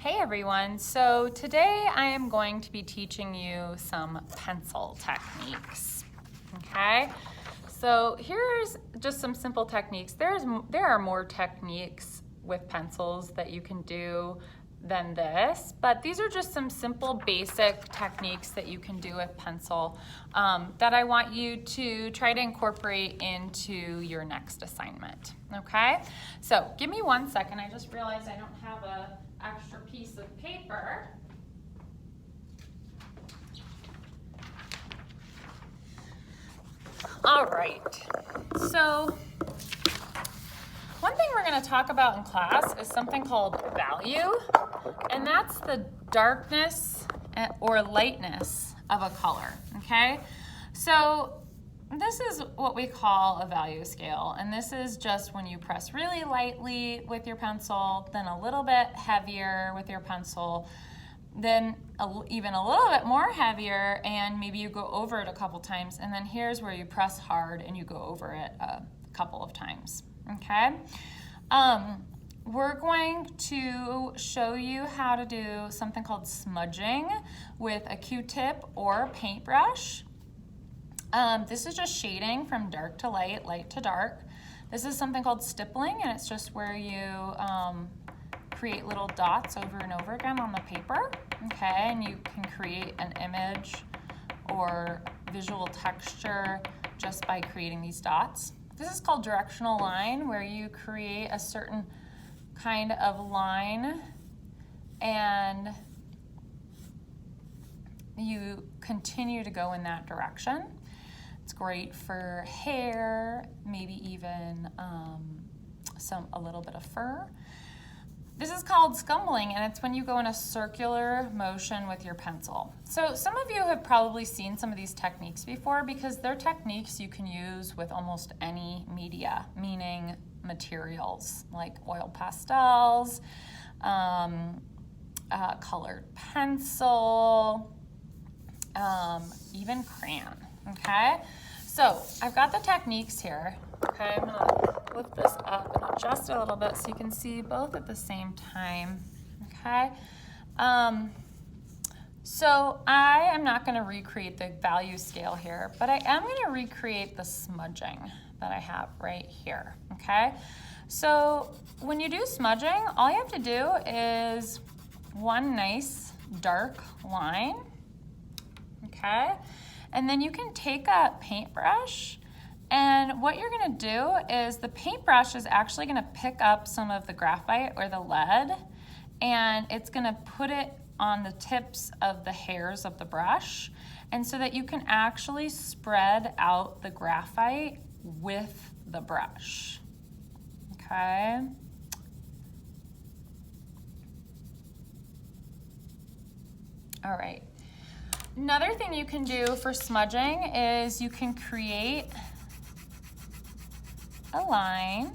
Hey everyone, so today I am going to be teaching you some pencil techniques, okay? So here's just some simple techniques. There are more techniques with pencils that you can do than this, but these are just some simple basic techniques that you can do with pencil that I want you to try to incorporate into your next assignment, okay? So give me 1 second, I just realized I don't have an extra piece of paper. All right, so one thing we're going to talk about in class is something called value, and that's the darkness or lightness of a color, okay? So this is what we call a value scale, and this is just when you press really lightly with your pencil, then a little bit heavier with your pencil, then even a little bit more heavier, and maybe you go over it a couple times, and then here's where you press hard and you go over it a couple of times, okay? We're going to show you how to do something called smudging with a Q-tip or a paintbrush. This is just shading from dark to light, light to dark. This is something called stippling, and it's just where you create little dots over and over again on the paper, okay? And you can create an image or visual texture just by creating these dots. This is called directional line, where you create a certain kind of line and you continue to go in that direction. It's great for hair, maybe even a little bit of fur. This is called scumbling, and it's when you go in a circular motion with your pencil. So some of you have probably seen some of these techniques before because they're techniques you can use with almost any media, meaning materials like oil pastels, colored pencil, even crayon, okay? So I've got the techniques here, okay? I'm gonna lift this up and adjust it a little bit so you can see both at the same time, okay? So I am not gonna recreate the value scale here, but I am gonna recreate the smudging that I have right here, okay? So when you do smudging, all you have to do is one nice dark line, okay? And then you can take a paintbrush, and what you're gonna do is the paintbrush is actually gonna pick up some of the graphite or the lead, and it's gonna put it on the tips of the hairs of the brush, and so that you can actually spread out the graphite with the brush, okay? All right. Another thing you can do for smudging is you can create a line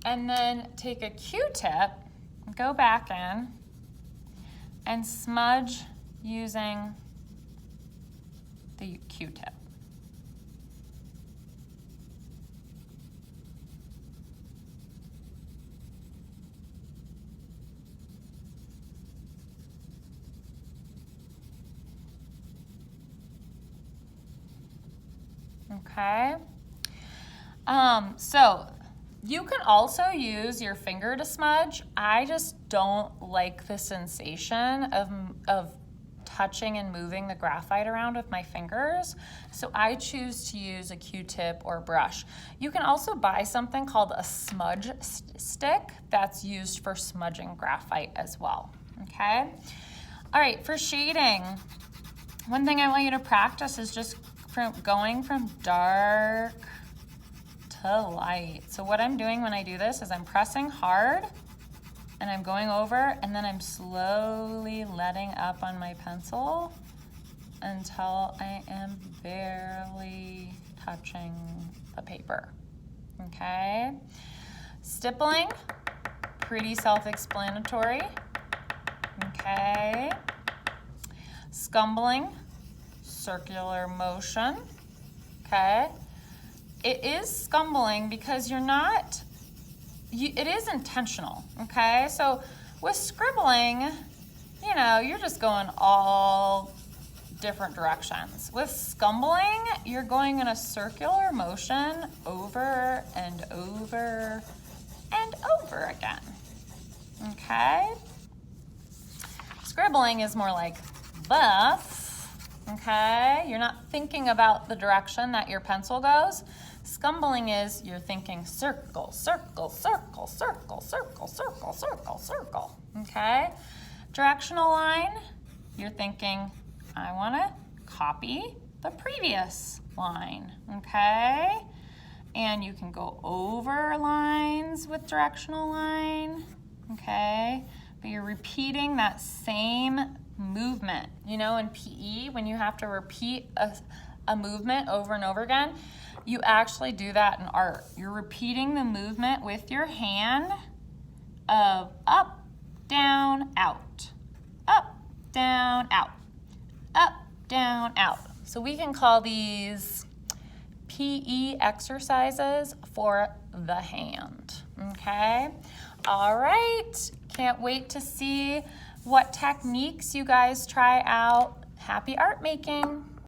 and then take a Q-tip, go back in, and smudge using the Q-tip. Okay, so you can also use your finger to smudge. I just don't like the sensation of touching and moving the graphite around with my fingers, so I choose to use a Q-tip or brush. You can also buy something called a smudge stick that's used for smudging graphite as well, okay? All right, for shading, one thing I want you to practice is just going from dark to light. So what I'm doing when I do this is I'm pressing hard and I'm going over, and then I'm slowly letting up on my pencil until I am barely touching the paper, okay? Stippling, pretty self-explanatory, okay? Scumbling, circular motion, okay? It is scumbling because it is intentional, okay? So With scribbling, you know, you're just going all different directions. With scumbling, you're going in a circular motion over and over and over again. Okay? Scribbling is more like this. Okay? You're not thinking about the direction that your pencil goes. Scumbling is you're thinking circle, circle, circle, circle, circle, circle, circle, circle. Okay? Directional line, you're thinking, I want to copy the previous line. Okay? And you can go over lines with directional line. Okay? But you're repeating that same movement. You know, in PE, when you have to repeat a movement over and over again, you actually do that in art. You're repeating the movement with your hand of up, down, out, up, down, out, up, down, out. So we can call these PE exercises for the hand, okay? All right, can't wait to see what techniques you guys try out. Happy art making.